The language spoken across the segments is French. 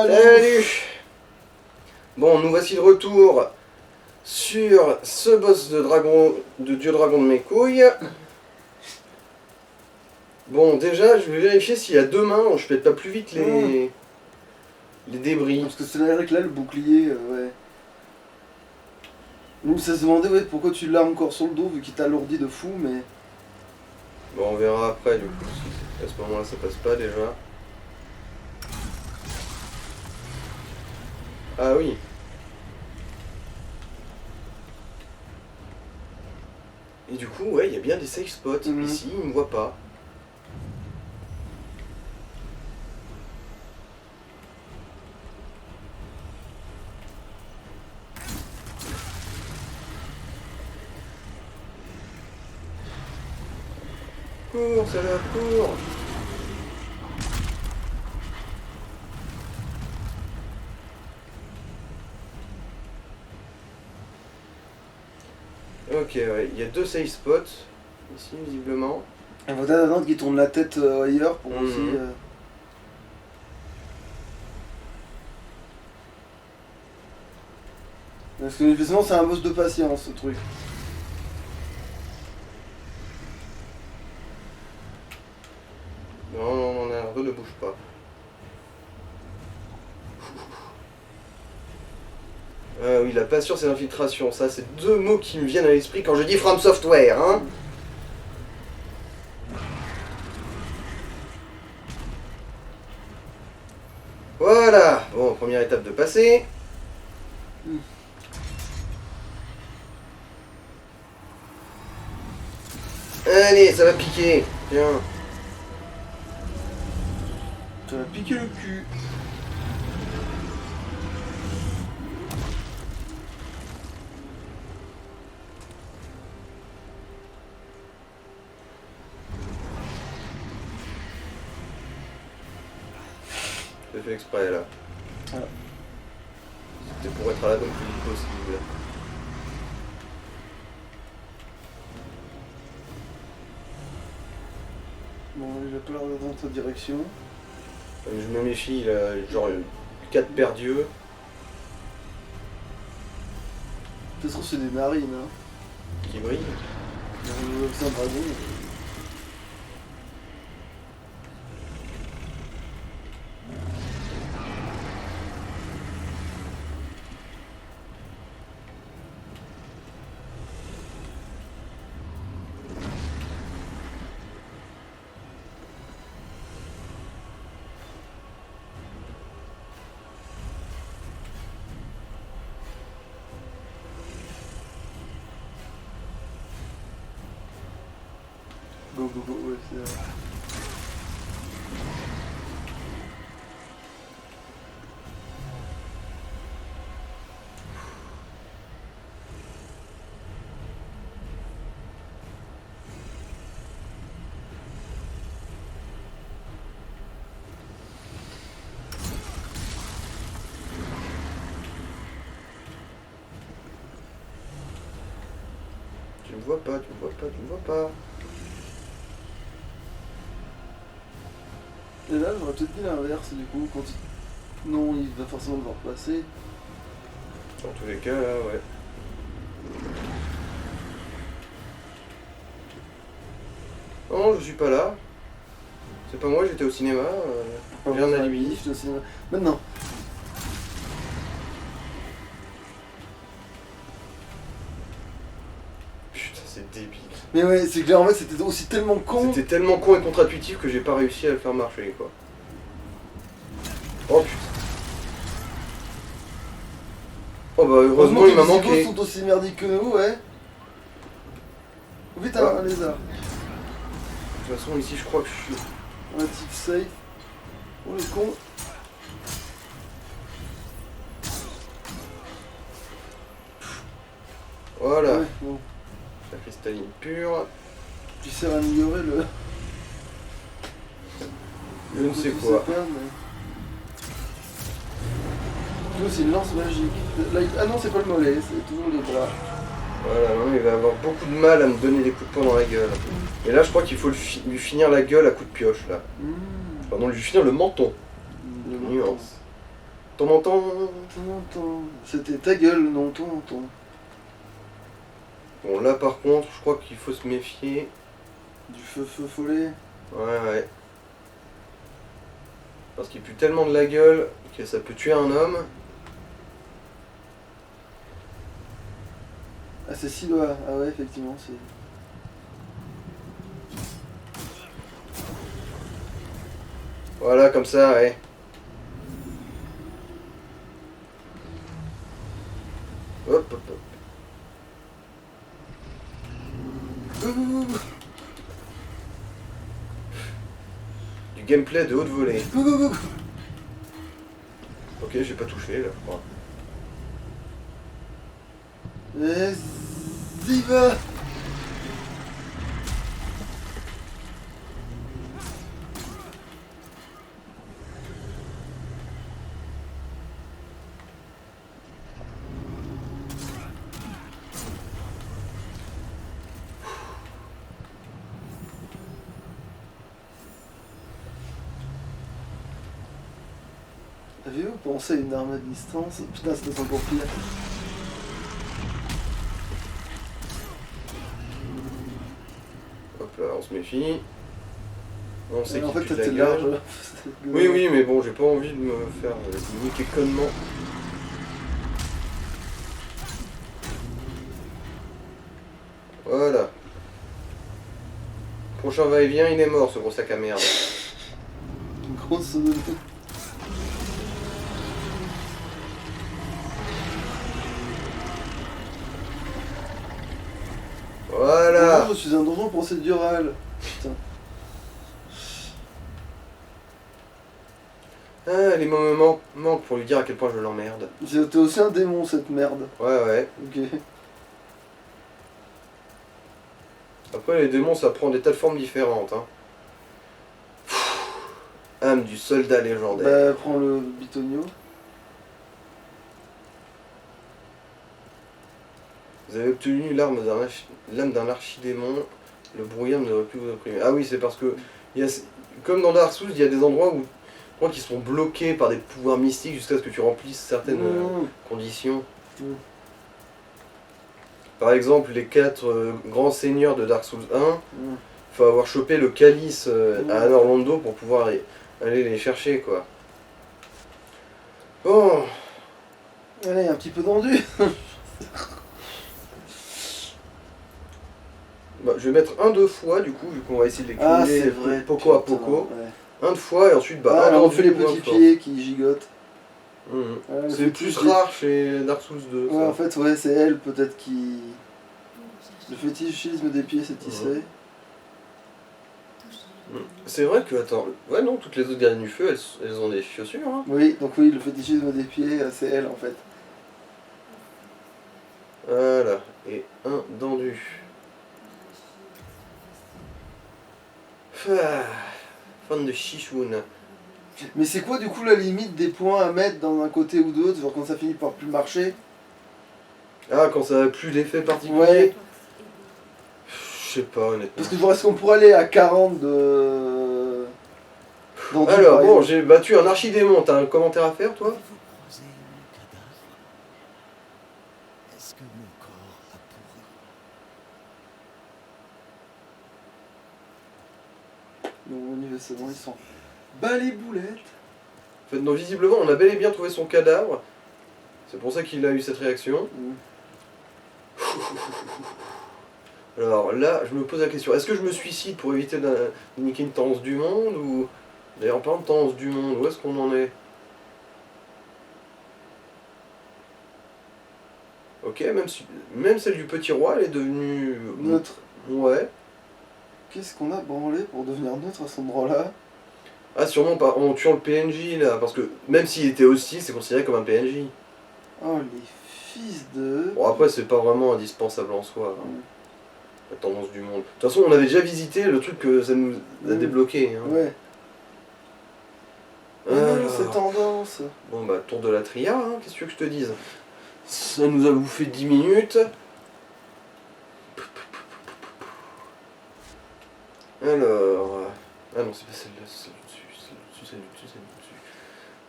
Salut. Salut. Bon, nous voici de retour sur ce boss de dragon, de dieu dragon de mes couilles. Bon, déjà, je vais vérifier s'il y a deux mains, je pète pas plus vite les débris. Parce que c'est vrai que là, le bouclier, ouais. Nous, ça se demandait ouais, pourquoi tu l'as encore sur le dos, vu qu'il t'alourdit de fou, mais... Bon, on verra après, du coup, si à ce moment-là ça passe pas déjà. Ah oui. Et du coup, ouais, il y a bien des safe spots. Ici, il me voit pas. Cours, ça va, cours. Ok, ouais, il y a deux safe spots, ici, visiblement. Et voilà la qui tourne la tête ailleurs pour aussi... Parce que justement, c'est un boss de patience, ce truc. Non, non, non, Naruto ne bouge pas. Ah oui, la patience et l'infiltration, ça c'est deux mots qui me viennent à l'esprit quand je dis From Software, hein. Voilà, bon, première étape de passer. Allez, ça va piquer, tiens. Ça va piquer le cul. J'ai fait exprès là. Ah. C'était pour être à la bonne plus vite possible. Bon, j'ai peur dans ta direction. Je me méfie, il a genre 4 paires d'yeux. De toute façon, c'est des narines, hein. Qui brillent. C'est un dragon. Go, go, go, ouais, c'est vrai. Tu me vois pas, tu me vois pas, tu me vois pas. Et là, j'aurais peut-être dit l'inverse, du coup, quand il... Non, il va forcément devoir passer. Dans tous les cas, là, ouais. Non, je suis pas là. C'est pas moi, j'étais au cinéma. J'ai un alibi. Maintenant. Putain, c'est débile. Mais ouais, c'est clair, en fait, c'était aussi tellement con. C'était tellement con et contre-intuitif que j'ai pas réussi à le faire marcher, quoi. Oh putain. Oh bah heureusement il m'a manqué. Les sont aussi merdiques que nous, ouais. Vite, un lézard. De toute façon, ici je crois que je suis... Relative safe. Oh le con. Voilà. Ouais, bon. La cristalline pure. Tu sais améliorer le... Je ne sais quoi. C'est une lance magique. Là, ah non, c'est pas le mollet, c'est toujours les bras. Voilà, non, il va avoir beaucoup de mal à me donner des coups de poing dans la gueule. Et là, je crois qu'il faut lui finir la gueule à coups de pioche, là. Pardon, lui finir le menton. Nuance. T'en entends? C'était ta gueule, non, ton. Bon, là par contre, je crois qu'il faut se méfier. Du feu follet. Ouais. Parce qu'il pue tellement de la gueule que ça peut tuer un homme. Ah, c'est Siloa. Ah ouais, effectivement, c'est. Voilà, comme ça, ouais. Hop, hop, hop. Du gameplay de haute volée. Ok, j'ai pas touché là, je crois. Vas-y, va. Avez-vous pensé à une arme à distance? Putain, c'était encore pire. Hop là, on se méfie. On sait En qu'il fait, pue de la c'était gueule. large. Oui, mais bon, j'ai pas envie de me faire niquer connement. Voilà. Prochain va-et-vient, il est mort, ce gros sac à merde. Une grosse. Voilà. Bonjour, je suis un donjon procédural. Putain. Ah, les mots me manquent pour lui dire à quel point je l'emmerde. T'es aussi un démon, cette merde. Ouais. Ok. Après, les démons, ça prend des tas de formes différentes. Hein. Âme du soldat légendaire. Bah, prends le bitonio. Vous avez obtenu l'âme d'un archidémon. Le brouillard ne devrait plus vous opprimer. Ah oui, c'est parce que, comme dans Dark Souls, il y a des endroits où je crois qu'ils sont bloqués par des pouvoirs mystiques jusqu'à ce que tu remplisses certaines conditions. Par exemple, les 4 grands seigneurs de Dark Souls 1, il faut avoir chopé le calice à Anor Londo pour pouvoir aller les chercher, quoi. Bon. Allez, un petit peu tendu. Bah, je vais mettre un 2 fois, du coup, vu qu'on va essayer de les cumuler Ah, c'est vrai. poco à putain, poco. Ouais. Un de fois, et ensuite, bah, Ah, un alors on tendu fait les ou un petits de force. pieds qui gigotent. C'est le plus fétiche rare chez Dark Souls 2. Ouais, ça. en fait, ouais, c'est elle peut-être qui. Le fétichisme des pieds s'est tissé. C'est vrai que, attends, ouais, non, toutes les autres gardiennes du feu, elles ont des chaussures. Hein. Oui, donc oui, le fétichisme des pieds, c'est elle en fait. Voilà, et un dendu. Ah, fan de chichoun. Mais c'est quoi du coup la limite des points à mettre dans un côté ou d'autre, genre quand ça finit par plus marcher? Ah, quand ça n'a plus d'effet particulier. Ouais. Je sais pas, honnêtement. Parce que est-ce qu'on pourrait aller à 40 de. Dans du, Alors, par bon, exemple. j'ai battu un archidémon. T'as un commentaire à faire, toi? Est-ce que mon corps a pourri? Donc manifestement ils sont. Bah les boulettes. En fait, non, visiblement, on a bel et bien trouvé son cadavre. C'est pour ça qu'il a eu cette réaction. Alors là, je me pose la question, est-ce que je me suicide pour éviter de niquer une tendance du monde ou... D'ailleurs, en parlant de tendance du monde, où est-ce qu'on en est? Ok, même celle du petit roi, elle est devenue... Neutre. Ouais. Qu'est-ce qu'on a branlé pour devenir neutre à cet endroit-là? Ah, sûrement pas en tuant le PNJ, là, parce que même s'il était hostile, c'est considéré comme un PNJ. Oh les fils de. Bon, après, c'est pas vraiment indispensable en soi, hein, la tendance du monde. De toute façon, on avait déjà visité le truc que ça nous a débloqué. Hein. Ouais. Alors, cette tendance. bon bah tour de la tria, hein, qu'est-ce que tu veux que je te dise? Ça nous a bouffé 10 minutes. Alors... Ah non, c'est pas celle-là, c'est celle du dessus, celle du dessus, celle du dessus.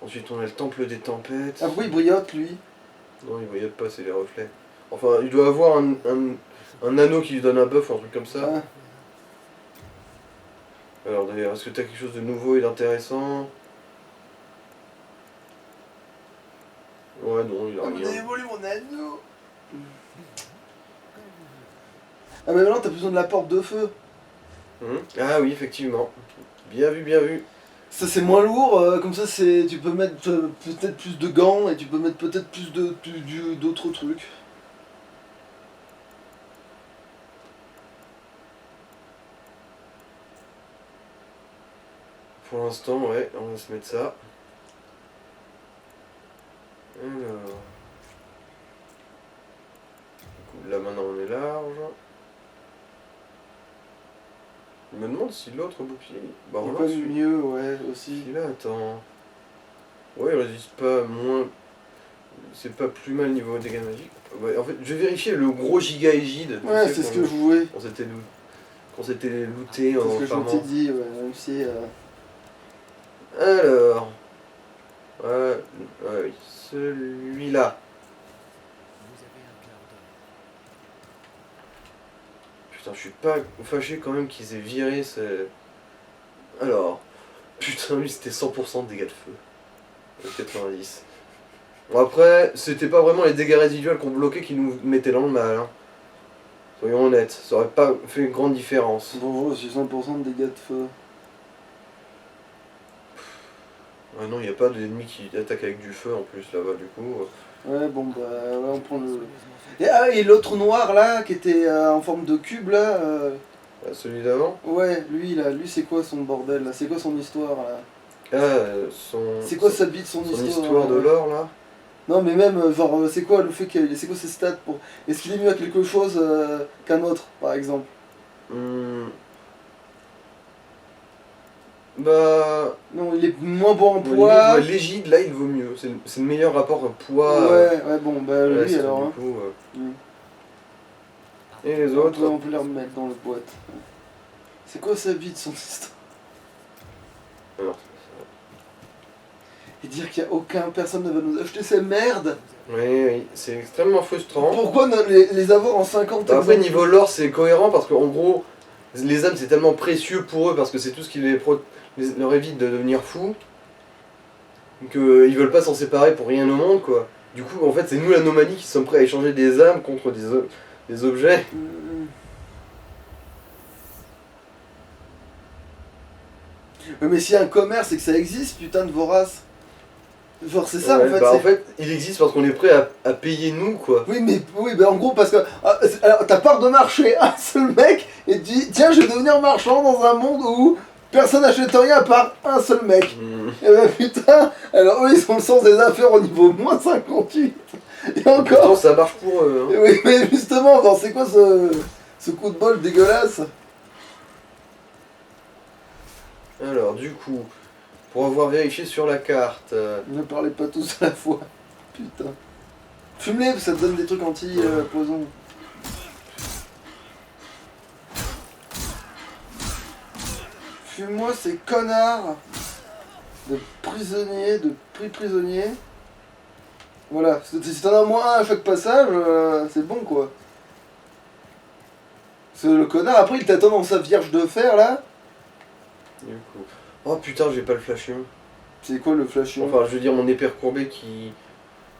Ensuite on a le temple des tempêtes. Ah pourquoi il briote lui? Non, il voyait pas, c'est les reflets. Enfin, il doit avoir un anneau qui lui donne un buff ou un truc comme ça. Ah. Alors d'ailleurs, est-ce que t'as quelque chose de nouveau et d'intéressant? Ouais, non, il a Ah, mais rien. évolue mon anneau. Ah mais maintenant t'as besoin de la porte de feu. Ah oui, effectivement. Bien vu, bien vu. Ça c'est moins lourd, comme ça c'est tu peux mettre peut-être plus de gants et tu peux mettre peut-être plus d'autres trucs. Pour l'instant, ouais, on va se mettre ça. Alors. Là maintenant on est large. Je me demande si l'autre bouclier. Bah Il on est l'a pas celui. mieux, ouais, aussi. Celui-là, attends. Ouais, il résiste pas moins. C'est pas plus mal niveau dégâts magiques. Ouais, en fait, je vais vérifier le gros giga égide. tu Ouais, sais, c'est ce qu'on- que je voulais. Qu'on s'était looté C'est en ce que je farmant. t'ai dit, ouais, même si... Alors. Ouais, oui, celui-là. Vous avez un quart d'heure. Putain, je suis pas fâché quand même qu'ils aient viré ce. Alors. Putain, lui c'était 100% de dégâts de feu. 90. Bon, après, c'était pas vraiment les dégâts résiduels qu'on bloquait qui nous mettaient dans le mal. Hein. Soyons honnêtes, ça aurait pas fait une grande différence. Bonjour, j'ai 100% de dégâts de feu. Ah non, il n'y a pas d'ennemis qui attaquent avec du feu en plus là-bas du coup. Ouais, bon, bah, ouais, on prend le... Sérieusement, Et, ah, et l'autre noir, là, qui était en forme de cube, là... Celui d'avant. Ouais, lui, là, lui, c'est quoi son bordel, là? C'est quoi son histoire, là? C'est quoi sa bite, son son histoire histoire de là l'or là. Non, mais même, genre, c'est quoi le fait qu'il... C'est quoi ses stats pour... Est-ce qu'il est mieux à quelque chose qu'un autre, par exemple? Bah. Non, il est moins bon en Lui, poids. ouais, l'égide là il vaut mieux. C'est le meilleur rapport poids. Ouais, ouais, bon, bah, lui, reste, alors, du hein. coup, Mm. Et les On autres. peut les remettre dans le boîte. C'est quoi sa bite, son histoire? Alors, Et dire qu'il n'y a personne ne va nous acheter ces merdes. oui, oui, c'est extrêmement frustrant. Pourquoi les avoir en 50 Bah, après, exemples? niveau lore, c'est cohérent parce qu'en gros, les âmes c'est tellement précieux pour eux parce que c'est tout ce qui leur évite de devenir fous qu'ils veulent pas s'en séparer pour rien au monde quoi. Du coup, en fait, c'est nous l'anomalie qui sommes prêts à échanger des âmes contre des objets. Ouais, mais s'il y a un commerce et que ça existe, putain de vorace. Genre, c'est ça Ouais, en fait. bah, c'est- en fait, il existe parce qu'on est prêt à payer nous quoi. Oui, mais oui, bah en gros, parce que alors, t'as part de marché un seul mec et tu dis tiens, je vais devenir marchand dans un monde où personne n'achète rien à part un seul mec. Et bah putain, alors eux ils ont le sens des affaires au niveau moins 58. Et Pourtant, encore. ça marche pour eux. Hein. Oui, mais justement, genre, c'est quoi ce coup de bol dégueulasse? Alors, du coup, pour avoir vérifié sur la carte. Ne parlez pas tous à la fois. Putain. Fume-les, ça te donne des trucs anti-poison. Fume-moi ces connards de prisonniers, de prisonniers. Voilà, si t'en as moins un à chaque passage, c'est bon quoi. Parce que le connard, après il t'attend dans sa vierge de fer là. Du coup. Oh putain, j'ai pas le flashion. C'est quoi le flashion? Enfin, je veux dire, mon épée recourbée qui.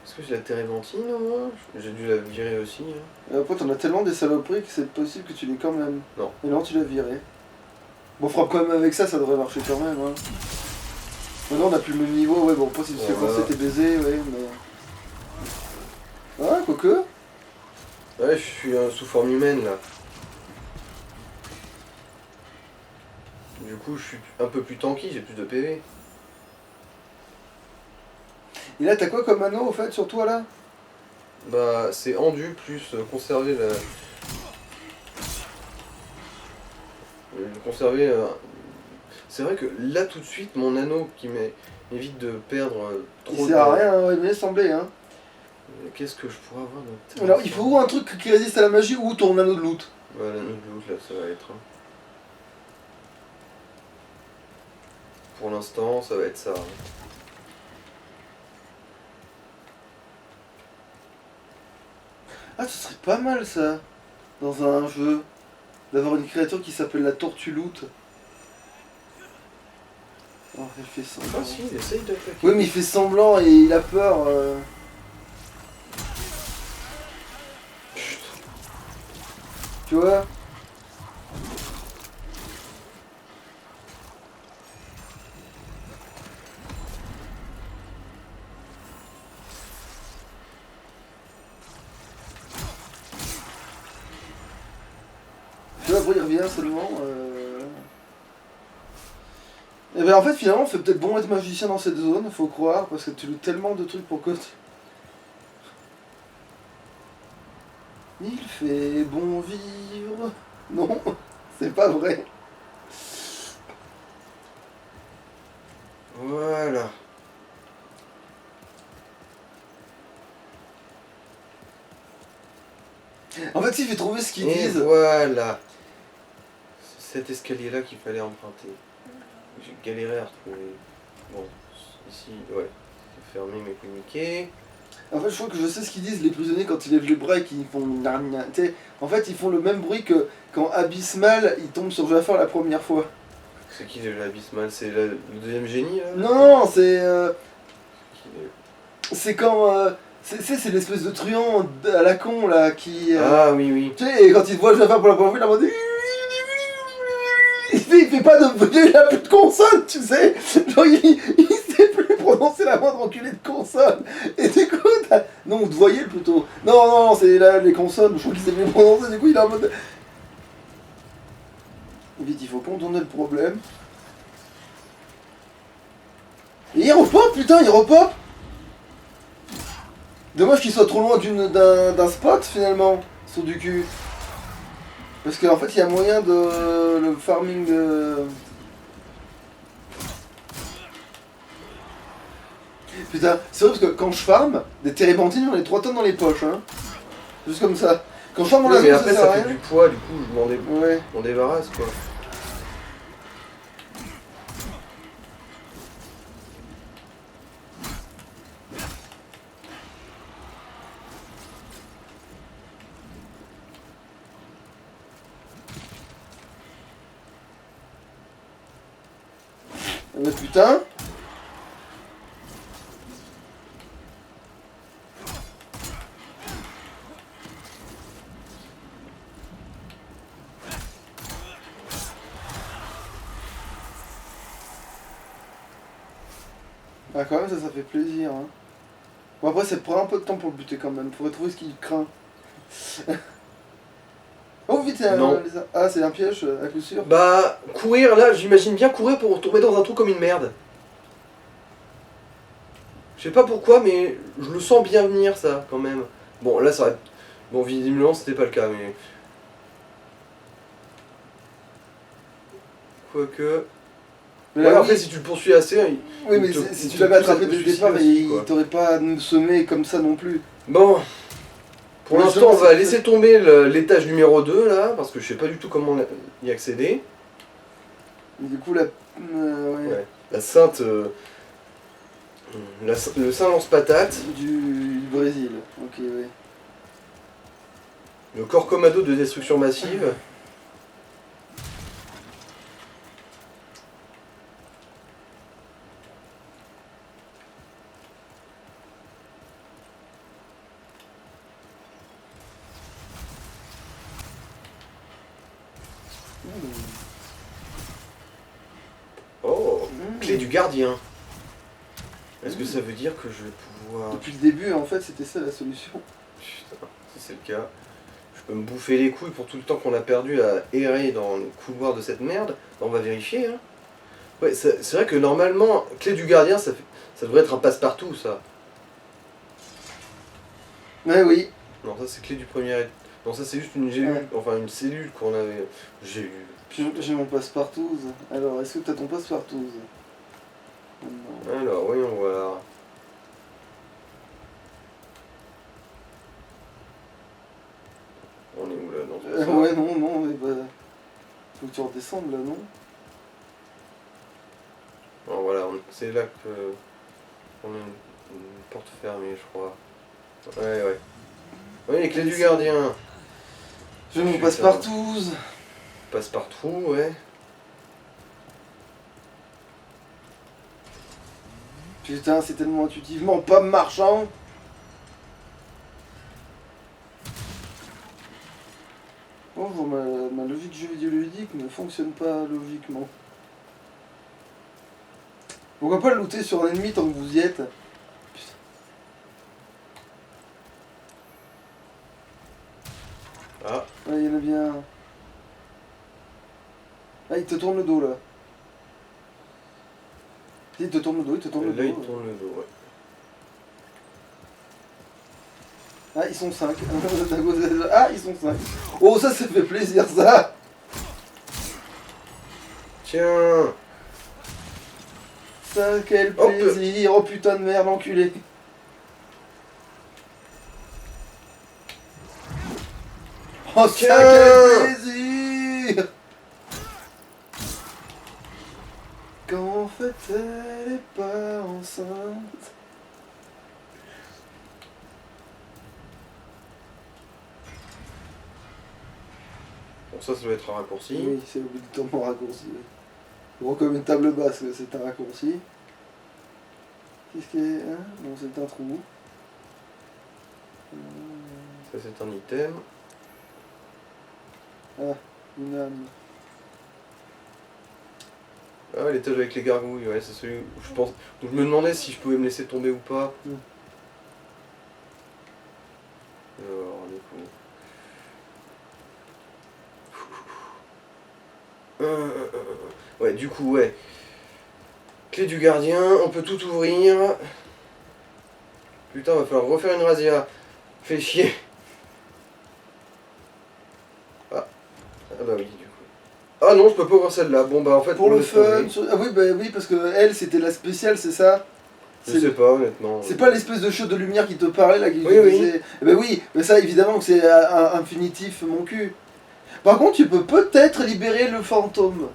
Est-ce que j'ai la térébenthine au moins? J'ai dû la virer aussi. Hein. Et après t'en as tellement des saloperies que c'est possible que tu l'aies quand même. Non. Et non, tu l'as viré. Bon, frappe quand même avec ça, ça devrait marcher quand même. Hein. Maintenant on a plus le même niveau, ouais, bon, pas si c'est quand Voilà. c'était baisé, ouais, mais. Ah, quoique. Ouais, je suis sous forme humaine là. Du coup, je suis un peu plus tanky, j'ai plus de PV. Et là, t'as quoi comme anneau au fait sur toi là? Bah, c'est endu plus conserver la. Conserver. C'est vrai que là tout de suite, mon anneau qui m'évite de perdre trop Il sert à rien, hein, ouais, mais il semblait, hein. Qu'est-ce que je pourrais avoir d'intéressant? Alors, il faut ou un truc qui résiste à la magie ou ton anneau de loot. Ouais, l'anneau de loot là, ça va être. Hein. Pour l'instant, ça va être ça. Hein. Ah, ce serait pas mal ça, dans un jeu, d'avoir une créature qui s'appelle la tortue loot. Oh, elle fait semblant. Ah si, il essaye d'attaquer. Oui, mais il fait semblant et il a peur. Tu vois? Tu vois, après il revient seulement. Et ben en fait, finalement, c'est peut-être bon être magicien dans cette zone, faut croire, parce que tu loues tellement de trucs pour que. Il fait bon vivre. Non, c'est pas vrai. Voilà. En fait, il fait trouver ce qu'ils Et disent. voilà. C'est cet escalier-là qu'il fallait emprunter. J'ai galéré à retrouver. Bon, ici, ouais. C'est fermé mais communiqué. En fait, je crois que je sais ce qu'ils disent, les prisonniers, quand ils lèvent les bras et qu'ils font. Tu sais, en fait, ils font le même bruit que quand Abyssmal il tombe sur Jafar la première fois. C'est qui l'Abyssmal? C'est le deuxième génie là? Non, c'est. Qui est- C'est quand. C'est l'espèce de truand à la con là qui. Ah oui, oui. Tu sais, et quand il voit Jafar pour la première fois, il est en mode. Il fait pas de. Il a plus de consonne, tu sais. Genre, il sait plus prononcer la moindre enculée de consonne. Et du coup, non, vous voyez plutôt. Non, non, c'est là les consonnes, je crois qu'il sait plus prononcer, du coup, il est en mode. Vite, il faut contourner le problème. Et il repop, putain, il repop. Dommage qu'il soit trop loin d'un spot finalement, sur du cul. Parce qu'en fait il y a moyen de le farming de. Putain, c'est vrai parce que quand je farm, des térébenthines j'en ai 3 tonnes dans les poches hein. Juste comme ça. Quand je farm mon Oui, mais laser après ça sert ça à fait rien. du poids, du coup Ouais. on débarrasse quoi. Mais putain. Ah quand même ça fait plaisir hein. Bon après ça prend un peu de temps pour le buter quand même, faudrait trouver ce qu'il craint. Oh vite c'est un Non. lézard. Ah c'est un piège à coup sûr. Bah, courir là, j'imagine bien courir pour tomber dans un trou comme une merde. Je sais pas pourquoi, mais je le sens bien venir ça quand même. Bon, là ça aurait. Bon, visiblement c'était pas le cas, mais. Quoique. Mais Ouais, là, après, oui. si tu le poursuis assez. Oui, il mais te- si il tu te l'avais pousse à attrapé te dès le suicider départ, aussi, il quoi. t'aurait pas semé comme ça non plus. Bon. Pour Ouais, l'instant, on justement, va c'est- laisser tomber l'étage numéro 2 là, parce que je sais pas du tout comment y accéder. Du coup, la. Ouais. Ouais. La sainte. Le saint lance-patate. Du Brésil. Ok, ouais. Le corcomado de destruction massive. Oh, clé du gardien. Est-ce que ça veut dire que je vais pouvoir... Depuis le début, en fait, c'était ça la solution. Putain, si c'est le cas, je peux me bouffer les couilles pour tout le temps qu'on a perdu à errer dans les couloirs de cette merde. On va vérifier, hein. Ouais, c'est vrai que normalement, clé du gardien, ça devrait être un passe-partout, ça. Ouais, oui. Non, ça c'est clé du premier... Non, ça c'est juste une gélule, Ouais. enfin une cellule qu'on avait... Gélule. J'ai mon passe-partout. Alors, est-ce que t'as ton passe-partout? Non. Alors, voyons voir. On est où là dans tout ça Ouais, non, non, mais bah. Faut que tu redescendes là, non? Alors voilà, c'est là que on a une porte fermée, je crois. Ouais, ouais. Oui, les clés du gardien. Je mon Putain. passe-partout. Passe-partout, ouais. Putain, c'est tellement intuitivement pas marchand. Bonjour, ma logique jeu vidéo ludique ne fonctionne pas logiquement. Pourquoi pas le looter sur un ennemi tant que vous y êtes? Putain. Ah, Ah, il y en a bien un. Ah, il te tourne le dos là. Il te tourne le dos, il te tourne le dos. là il tourne le dos, ouais. Ah, ils sont 5. Ah, ils sont 5. Oh, ça fait plaisir, ça. Tiens. Ça, quel Hop. plaisir. Oh putain de merde, enculé. Oh, ça, Tiens. quel plaisir. Quand en fait elle est pas enceinte. Bon, ça doit être un raccourci. Oui, c'est obligatoirement raccourci. Oui. Gros comme une table basse, c'est un raccourci. Qu'est-ce qu'il y a? Hein? Bon, c'est un trou. Ça, c'est un item. Une âme. Ah, l'étage avec les gargouilles, ouais, c'est celui où je pense. Où je me demandais si je pouvais me laisser tomber ou pas. Mm. Alors, du coup. Ouais, du coup, ouais. Clé du gardien, on peut tout ouvrir. Putain, va falloir refaire une razzia. Fait chier. Ah. Ah bah oui, du coup. Ah non, je peux pas ouvrir celle-là. Bon bah en fait, Pour le laisse fun. tomber. Ah oui, bah oui, parce que elle, c'était la spéciale, c'est ça? Je sais pas, honnêtement. C'est pas l'espèce de show de lumière qui te parlait là, qui Oui, oui. disait. Eh ben oui, mais ça évidemment que c'est un infinitif, mon cul. Par contre, tu peux peut-être libérer le fantôme.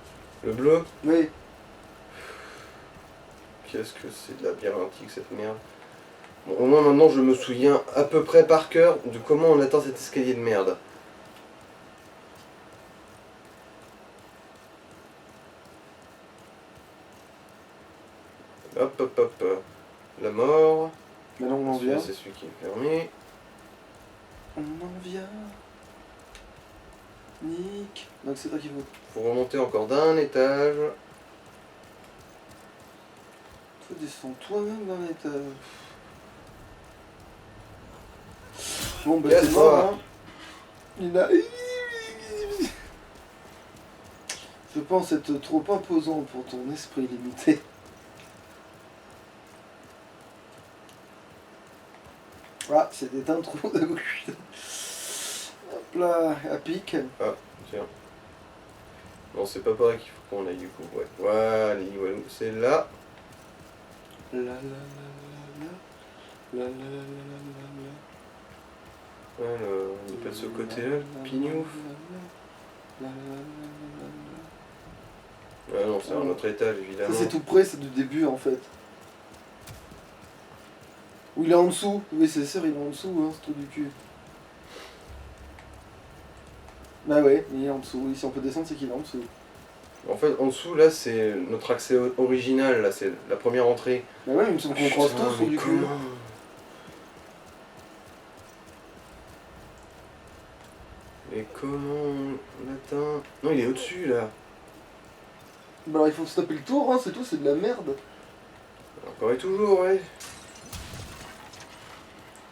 Le bleu. Oui. Qu'est-ce que c'est de labyrinthique cette merde. Bon, au moins maintenant je me souviens à peu près par cœur de comment on atteint cet escalier de merde. Hop hop hop. La mort. Maintenant on en vient. C'est celui qui est fermé. On en vient. Nick. Donc c'est toi qui faut. Faut remonter encore d'un étage. Toi descends toi-même dans l'étage. Bon bah Yes, c'est mort voilà. hein. Il a. Je pense être trop imposant pour ton esprit limité. Ah, c'était un trou de gauche. Hop là, à pic. Ah, tiens. Non, c'est pas par là qu'il faut qu'on aille du coup. Ouais. Voilà, Walou, c'est là. La la la la la la la la la. Alors, il est pas de ce côté-là, le pignouf. Ah non, c'est un autre étage Ça évidemment. c'est tout près, c'est du début en fait. Ou il est en dessous. Oui c'est sûr, il est en dessous, hein, ce trou du cul. Bah ouais, il est en dessous. Oui, si on peut descendre, c'est qu'il est en dessous. En fait, en dessous, là, c'est notre accès original, là, c'est la première entrée. Bah ouais, il me semble qu'on croise Putain, tous, trou mais du cul. comment Mais comment on l'atteint? Non, il est au-dessus, là. Bah alors il faut se taper le tour, hein, c'est tout, c'est de la merde. Encore et toujours, ouais.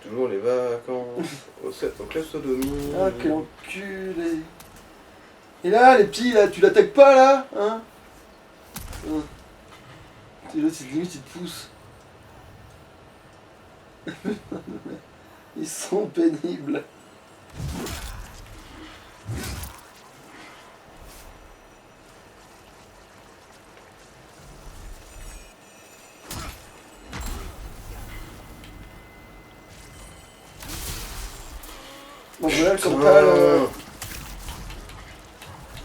Toujours les vacances au club sodomie. Ah, quel enculé. Et là, les petits, là, tu l'attaques pas, là, hein? C'est là, c'est limite, ils te poussent. Ils sont pénibles. Donc voilà, le Cantal,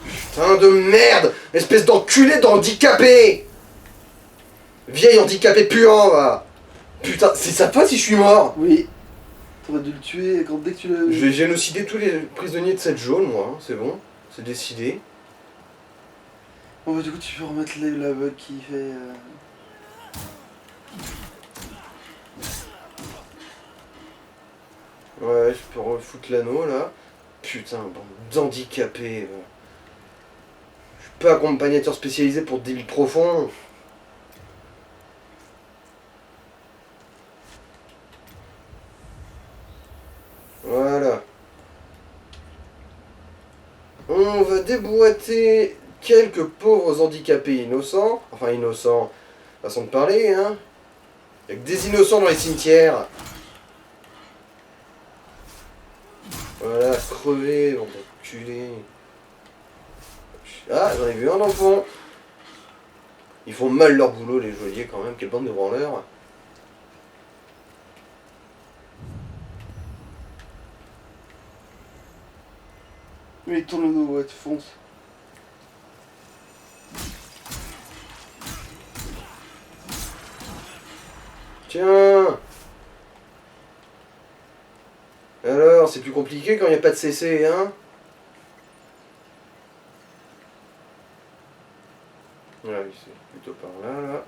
Putain de merde! Espèce d'enculé d'handicapé! Vieil handicapé puant, va! Putain, c'est sa faute si je suis mort! oui. T'aurais dû le tuer quand dès que tu l'as... Je vais génocider tous les prisonniers de cette jaune, moi, hein, c'est bon, c'est décidé. Bon bah du coup tu peux remettre la bug qui fait... Ouais, je peux refoutre l'anneau là. Putain, bande d'handicapés. Je suis pas accompagnateur spécialisé pour débit profond. Voilà. On va déboîter quelques pauvres handicapés innocents. Enfin innocents, façon de parler, hein. Y'a que des innocents dans les cimetières. Voilà, crevé, bande d'enculés. Ah, j'en ai vu un dans le fond. Ils font mal leur boulot, les geôliers, quand même. Quelle bande de branleurs. Mais il tourne le dos, ouais, tu fonces. Tiens. Alors, c'est plus compliqué quand il n'y a pas de CC, hein. Ah oui, c'est plutôt par là, là.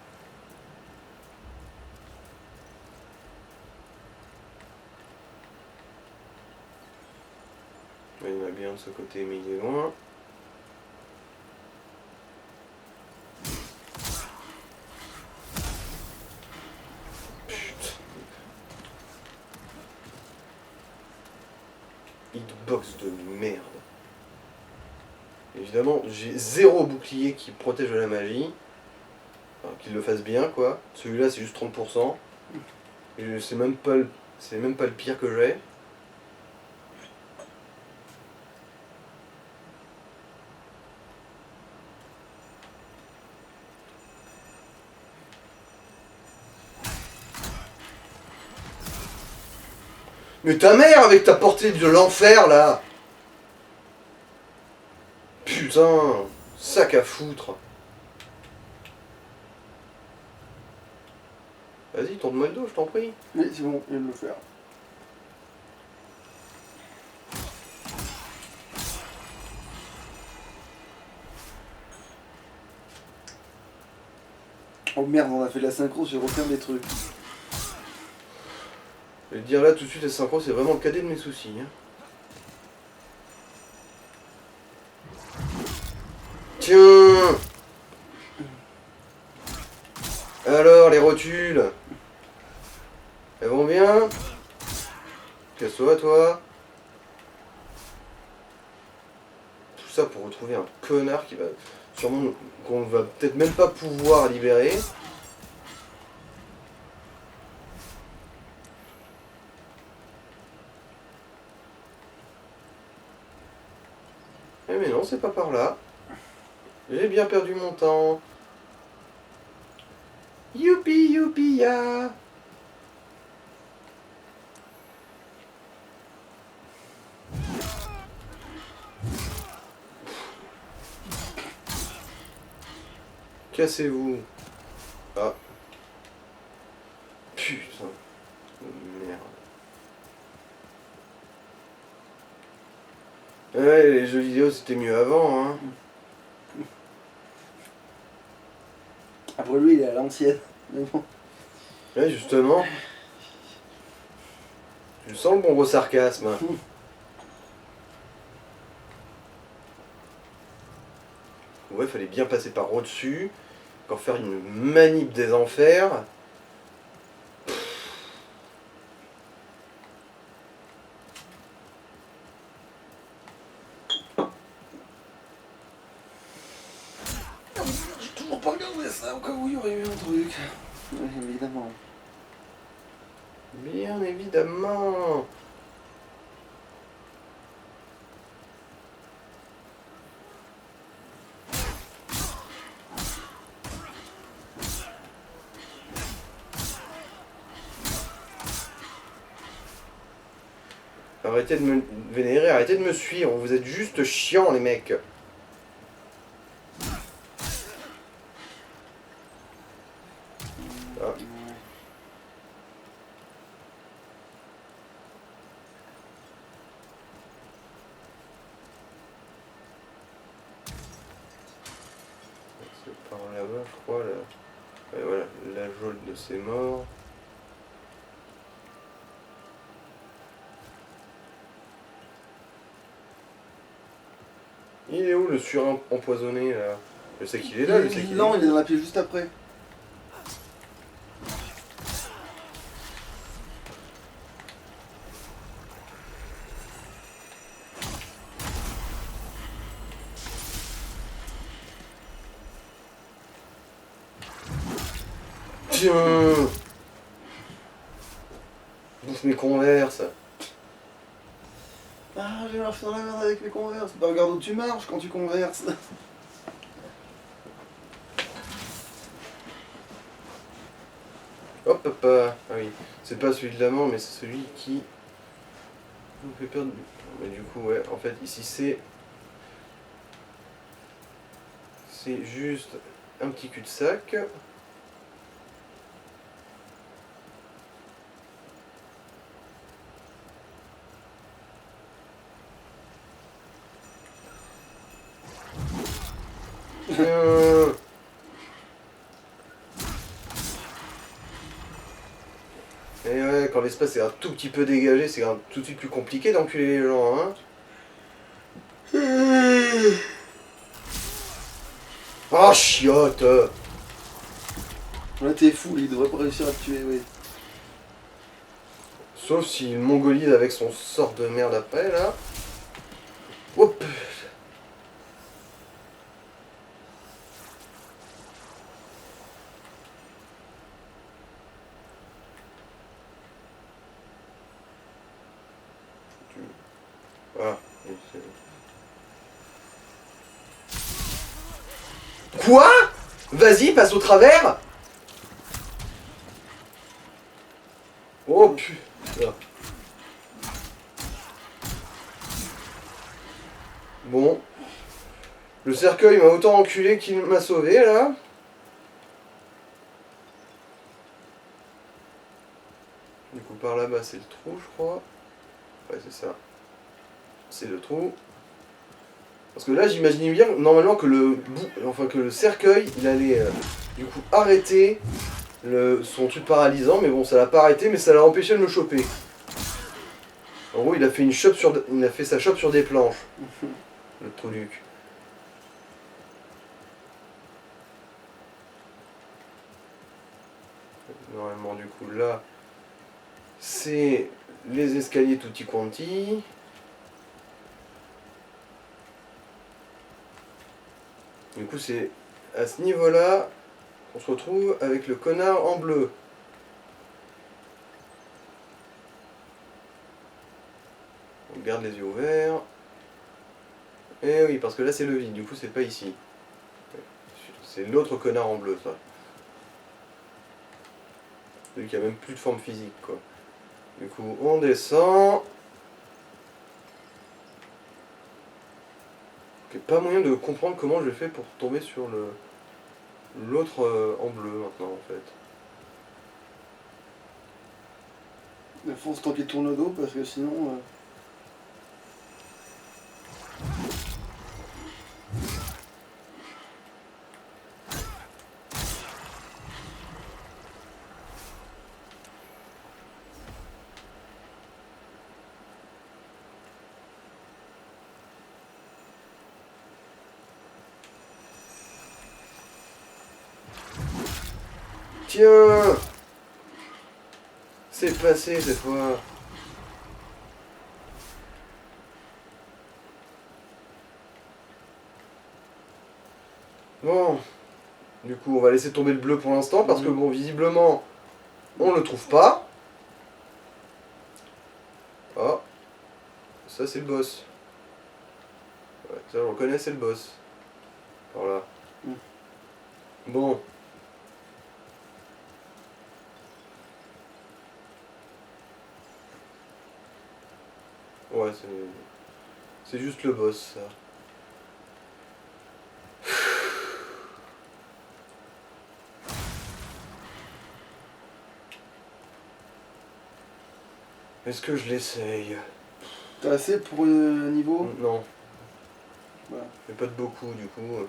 Il y en a bien de ce côté, mais il est loin. Putain. Hitbox de merde. Évidemment, j'ai 0 bouclier qui protège de la magie. Enfin, qu'il le fasse bien, quoi. Celui-là, c'est juste 30%. Et c'est même pas le pire que j'ai. Mais ta mère avec ta portée de l'enfer là. Putain, sac à foutre. Vas-y, tourne-moi le dos, je t'en prie. Oui, c'est bon, il vient de le faire. Oh merde, on a fait de la synchro sur aucun des trucs. Je vais te dire là tout de suite, les synchros, c'est vraiment le cadet de mes soucis. Hein. Tiens. Alors, les rotules. Elles vont bien? Casse-toi, toi. Tout ça pour retrouver un connard qui va sûrement qu'on va peut-être même pas pouvoir libérer. Eh mais non, c'est pas par là. J'ai bien perdu mon temps. Youpi, youpi, ya. Cassez-vous. Ah. Putain. Merde. Ouais, les jeux vidéo c'était mieux avant, hein. Après lui, il est à l'ancienne. Mais bon. Ouais, justement. Je sens le bon gros sarcasme. Ouais, fallait bien passer par au-dessus. Encore faire une manip des enfers. J'ai toujours pas regardé ça, au cas où il y aurait eu un truc. Ouais, évidemment. Bien évidemment. Arrêtez de me vénérer, arrêtez de me suivre, vous êtes juste chiants les mecs. Ah. là-bas, je crois. Là. Et voilà, la geôle de ses morts. Il est où le empoisonné là? Je sais qu'il est là, je sais qu'il est Non, là. il est dans la pièce juste après. Tiens! Bouffe mes converses. Ah, j'ai marché dans la merde avec mes converses. Bah, regarde où tu marches quand tu converses. Hop, hop, ah oui. C'est pas celui de l'amant, mais c'est celui qui vous fait perdre. Mais du coup, ouais, en fait, ici c'est. C'est juste un petit cul-de-sac. Tiens. Et ouais, quand l'espace est un tout petit peu dégagé, c'est tout de suite plus compliqué d'enculer les gens, hein. Ah, chiotte! Là, t'es fou, il devrait pas réussir à te tuer, oui. Sauf s'il mongolise avec son sort de merde après, là. Hop! Voilà. Quoi? Vas-y, passe au travers. Oh putain. Bon. Le cercueil m'a autant enculé qu'il m'a sauvé, là. Du coup, par là-bas, c'est le trou, je crois. Ouais, c'est ça. C'est le trou. Parce que là, j'imaginais bien, normalement, que le cercueil, il allait, du coup, arrêter son truc paralysant. Mais bon, ça l'a pas arrêté, mais ça l'a empêché de me choper. En gros, il a fait sa chope sur des planches. Le truc. Normalement, du coup, là, c'est les escaliers tutti quanti. Du coup, c'est à ce niveau-là qu'on se retrouve avec le connard en bleu. On garde les yeux ouverts. Et oui, parce que là, c'est le vide. Du coup, c'est pas ici. C'est l'autre connard en bleu, ça. Celui qui a même plus de forme physique, quoi. Du coup, on descend. Il n'y a pas moyen de comprendre comment je fais pour tomber sur l'autre en bleu maintenant, en fait. Il faut se tant qu'il tourne le dos parce que sinon. Tiens! C'est passé cette fois. Bon. Du coup, on va laisser tomber le bleu pour l'instant parce que, bon, visiblement, on le trouve pas. Ah. Ça, c'est le boss. Ouais, ça, on le reconnaît, c'est le boss. Voilà. Bon. Ouais, c'est juste le boss, ça. Est-ce que je l'essaye? T'as assez pour le niveau. Non. Voilà. Mais pas de beaucoup, du coup.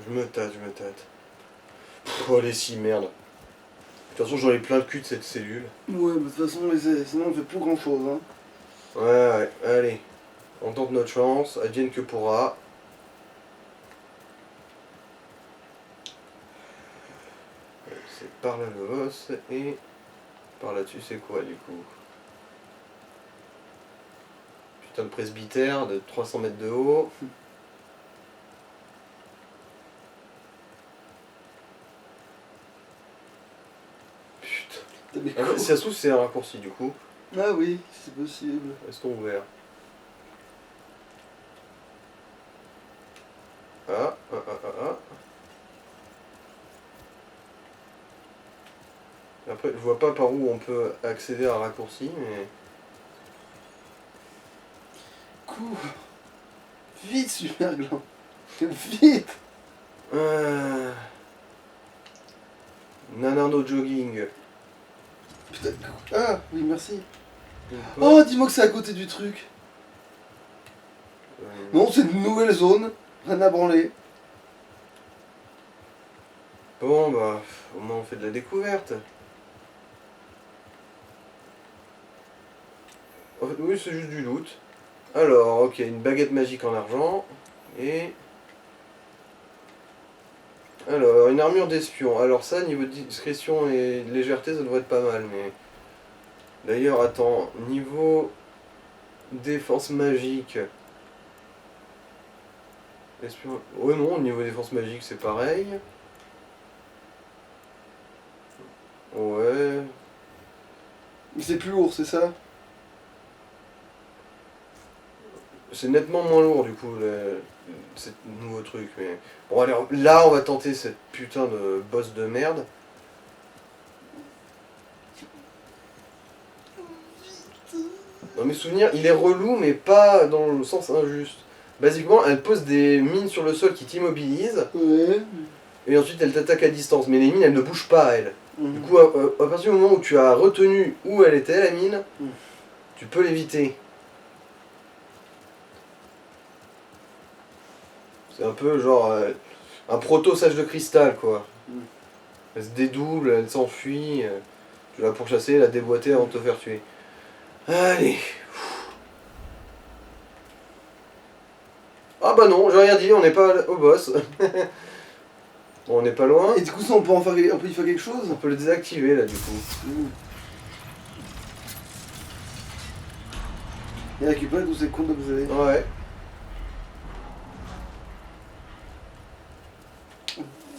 Je me tâte. Oh les si, merde. De toute façon, j'en ai plein le cul de cette cellule. Ouais, mais de toute façon, sinon on fait plus grand chose. Hein. Ouais, allez. On tente notre chance, advienne que pourra. C'est par là le boss, et par là-dessus, c'est quoi du coup? Putain de presbytère de 300 mètres de haut. T'as des Ah, coups. si ça se trouve, c'est un raccourci du coup. Ah oui, c'est possible. Restons ouverts. Ah. Après, je vois pas par où on peut accéder à un raccourci, mais... Cours. Vite, super gland. Vite. Nanarno jogging. Putain. Ah, oui, merci. Euh, Oh, dis-moi que c'est à côté du truc. Non, c'est une nouvelle zone. Rien à branler. Bon, bah, au moins on fait de la découverte. En fait, oui, c'est juste du loot. Alors, ok, une baguette magique en argent. Et... Alors, une armure d'espion. Alors ça, niveau de discrétion et de légèreté, ça devrait être pas mal, mais... D'ailleurs, attends, niveau... Défense magique... Espion... Ouais, non, niveau défense magique, c'est pareil. Ouais... Mais c'est plus lourd, c'est ça? C'est nettement moins lourd, du coup, ce nouveau truc, mais... Bon, allez, là, on va tenter cette putain de boss de merde. Dans mes souvenirs, il est relou, mais pas dans le sens injuste. Basiquement, elle pose des mines sur le sol qui t'immobilisent, Ouais. et ensuite elle t'attaque à distance. Mais les mines, elles ne bougent pas, elles. Du Mhm. coup, à partir du moment où tu as retenu où elle était, la mine, tu peux l'éviter. C'est un peu genre un proto-sage de cristal, quoi. Elle se dédouble, elle s'enfuit, tu l'as pourchassée, la déboîter avant de te faire tuer. Allez. Ah bah non, j'ai rien dit, on n'est pas au boss. Bon, on n'est pas loin. Et du coup, ça, on peut on peut y faire quelque chose? On peut le désactiver là du coup. Et récupérer tous ces comptes que vous avez. Ouais.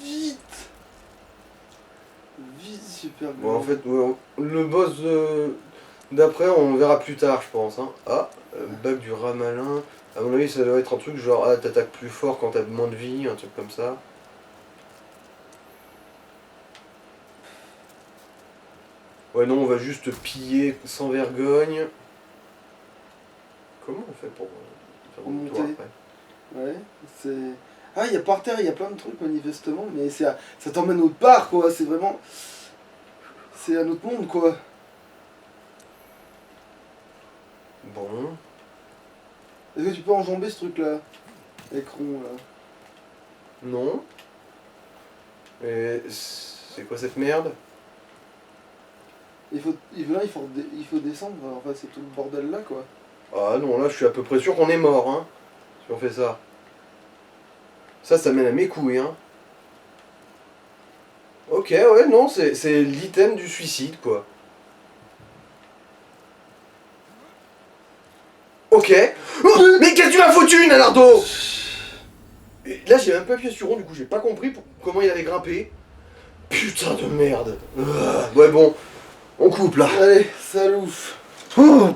Vite. Vite, super gland. Bon, en fait, ouais, le boss d'après, on verra plus tard, je pense. Hein. Ah, bug du rat malin. À mon avis, ça doit être un truc genre, ah, t'attaques plus fort quand t'as moins de vie, un truc comme ça. Ouais, non, on va juste piller sans vergogne. Comment on fait pour faire un tour Remonter. après? Ouais, c'est... Ah, il y a par terre, il y a plein de trucs manifestement, mais ça t'emmène autre part, quoi. C'est vraiment... C'est un autre monde, quoi. Bon. Est-ce que tu peux enjamber ce truc-là? Avec rond, là. Non. Et c'est quoi cette merde? Il faut descendre, enfin c'est tout le bordel là, quoi. Ah non, là je suis à peu près sûr qu'on est mort, hein. Si on fait ça. Ça mène à mes couilles, hein. Ok, ouais, non, c'est l'item du suicide, quoi. Ok. Oh, mais qu'est-ce que tu m'as foutu, Nanardo? Et là, j'ai même pas appuyé sur rond, du coup, j'ai pas compris comment il avait grimpé. Putain de merde. Ouais, bon, on coupe, là. Allez, salouf. Oh,